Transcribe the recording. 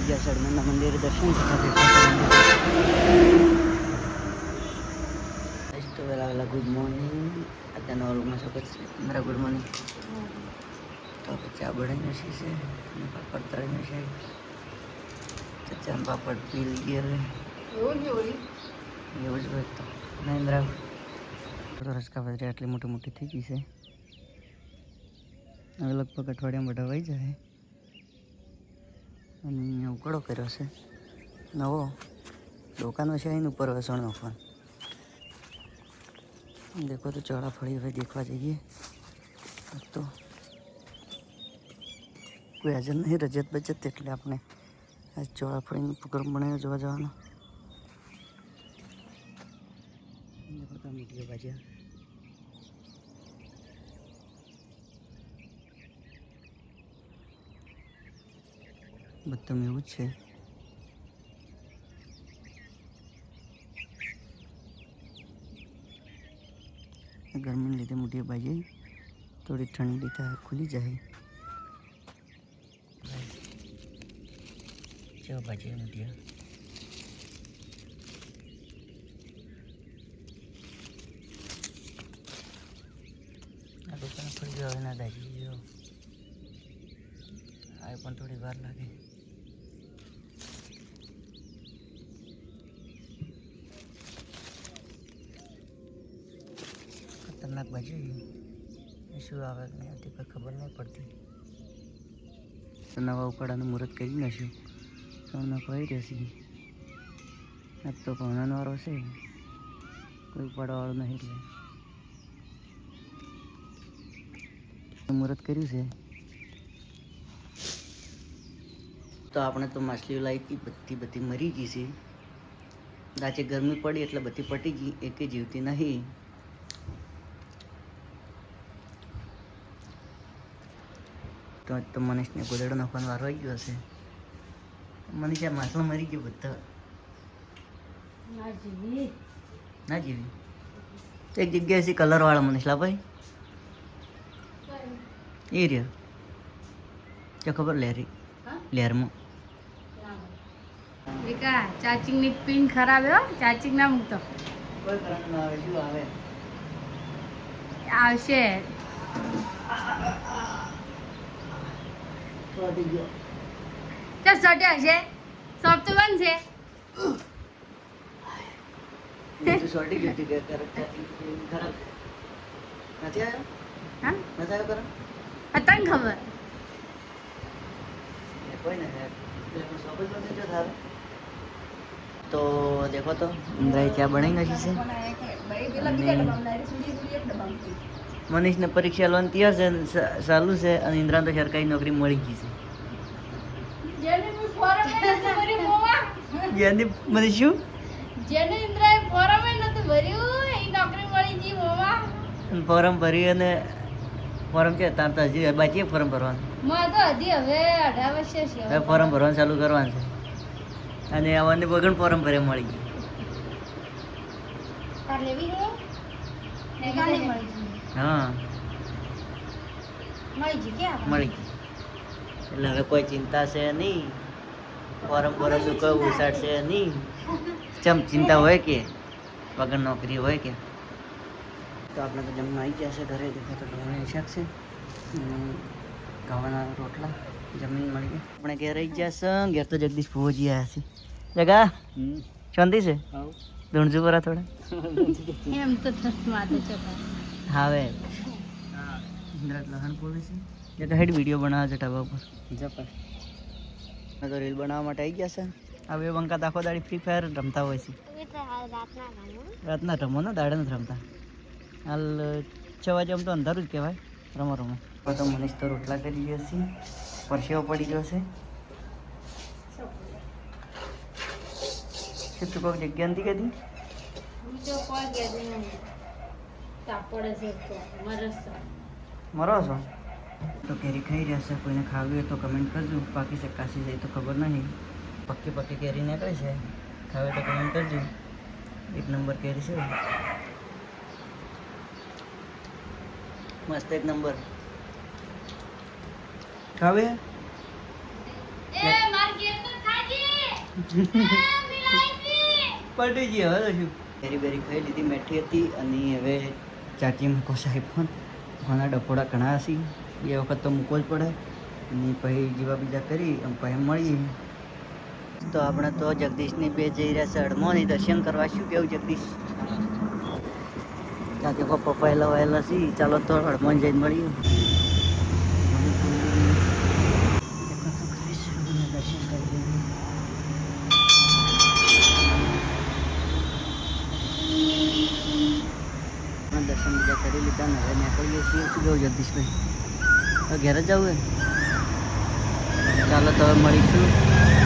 ગયા છે હનુમાનના મંદિરે દર્શન કરવા. તો વહેલા ગુડ મોર્નિંગ. અત્યારના ઓલુમાં શું કરશે મારા ગુડ મોર્નિંગ. તો આપણે ચા બનાવીને છે અને પાપડ તળીને છે. ચા પાપડ પી લઈએ હવે. એવું જ હોય તો નહીં બરાબર. તો રસકા બાજરી આટલી મોટી મોટી થઈ ગઈ છે. હવે લગભગ અઠવાડિયામાં બધા વહી જાય. અને અહીંયા ઉકળો કર્યો છે નવો. દુકાનો છે એની ઉપર વસણનો ફોન દેખો તો ચોળાફળી હવે દેખવા જઈએ. તો કોઈ હાજર નહીં રજત બચત એટલે આપણે આજ ચોળાફળીનો પ્રોગ્રામ બનાવ્યો જોવા જવાનો. દેખો તો મીઠી ભાજ્યા બધું એવું જ છે. ગરમીને લીધે મોટી ભાજી થોડી ઠંડી થાય ખુલી જાય. ચા ભાજી મોટી આ દુકાન ખુલી ગયો હવે ના દાજી ગયો. આ પણ થોડી વાર લાગે. ખતરનાક ભાજી શું આવે નહીં આવતી કોઈ ખબર નહીં પડતી. તો નવા ઉપાડાનું મુહૂર્ત કરી નાખ્યું. સૌના કહી રહેશે આજ તો પવનાનો વારો છે. કોઈ ઉપાડવાવાળું નહીં એટલે મુહૂર્ત કર્યું છે. તો આપણે તો માછલીઓ લાવી હતી બધી મરી ગઈ છે. આજે ગરમી પડી એટલે બધી પટી ગઈ. એકે જીવતી નહીં. તો મનીષને ગોદડો નાખવાનો વારો આવી ગયો હશે. મનીષ આ માછલો મરી ગયો બધા. ના જીવી તો એક જગ્યાએ છે કલરવાળા મનીષ લા ભાઈ એ રહ્યો તો ખબર લહેરમાં ચાચિંગ ની પિન ખરાબ હો. ચાચિંગ ના મૂકતો કોઈ કરંટ ના આવે. શું આવે આવશે. ચાલ સટે હશે. શોપ તો બંધ છે. સોટી ગઈ હતી ખરાબ નથી આવ્યો. હા નથી આવ્યો કરંટ તને ખબર કોઈ નથી તો દેખો તો ઇન્દ્રાએ ચા બનાવી નાખી છે. મનીષને પરીક્ષા લોન તૈયાર છે ચાલુ છે. અને ઇન્દ્રા તો સરકારી નોકરી મળી ગઈ છે. જેની મને શું જેને ઇન્દ્રાએ ફોરમ નતું ભર્યું એ નોકરી મળી ગઈ મોવા. ફોરમ ભર્યું અને ફોરમ છે તાર તો હજી બાકી ફોરમ ભરવાનું. માં તો હજી હવે 18 વર્ષ છે. હવે ફોરમ ભરવાનું ચાલુ કરવાનું છે. અને આવવાની બગન ફોરમ ભરે મળી ગઈ. તાર લેવી છે હા મળી ગઈ કે મળી ગઈ. એટલે હવે કોઈ ચિંતા છે નહીં. ફોરમ ભરવાનું કોઈ ઉસાડ છે નહીં. ચમ ચિંતા હોય કે વગર નોકરી હોય કે. તો આપણે તો જમવા આવી ગયા છે ઘરે. દેખો તો ઢોળાની શાક છે અને ઘઉંના રોટલા જમીન મળી ગઈ. આપણે ઘેર આવી ગયા છે. ઘેર તો જગદીશ ફૂજી આવ્યા છે. જગા શાંતિ છે. ધૂણજુ પરા થોડા એમ તો માથે ચપા હવે લહણ પોવે છે. જગા હેડ વિડીયો બનાવવા છે ઢાબા ઉપર જપા. તો રીલ બનાવવા માટે આવી ગયા છે. હવે બંકા આખો દાડી ફ્રી ફાયર રમતા હોય છે. રાતના રમો ને દાડે નથી રમતા. હાલ 6 વાગે આમ તો અંધારું જ કહેવાય. રમો તો મનીષ તો રોટલા કરી ગયો છે. પરસેવો પડી ગયો છે. શું તું કોઈ જગ્યા નથી કહેતી. મરો છો તો કેરી ખાઈ રહ્યા છે. કોઈને ખાવી હોય તો કમેન્ટ કરજો. પાકી છે કાશી જાય તો ખબર નહીં. પક્કી પક્કી કેરી નીકળે છે. ખાવે તો કમેન્ટ કરજો. 1 નંબર કેરી છે. મસ્ત 1 નંબર. ખાવે એ માર ઘેર તો ખાઈ પટી ગઈ હવે તો શું બેરી બેરી ખાઈ લીધી મેઠી હતી અને હવે ચાચી મૂકો સાહેબ ફોન ફોના ડફોડા ઘણા હશે એ વખત તો મૂકવો જ પડે અને પછી જેવા બીજા કરી અને પછી મળીએ તો આપણે તો જગદીશની બે જઈ રહ્યા છે હડમોની દર્શન કરવા શું કેવું જગદીશ કાકે પપ્પા વહેલા છે ચાલો તો હડમોન જઈને મળીએ દર્શન કરી લઈએ દર્શન બીજા કરી લીધા ને હવે નીકળીએ છીએ શું કેવું જગદીશભાઈ ઘેર જ જવું ચાલો તો હવે મળીશું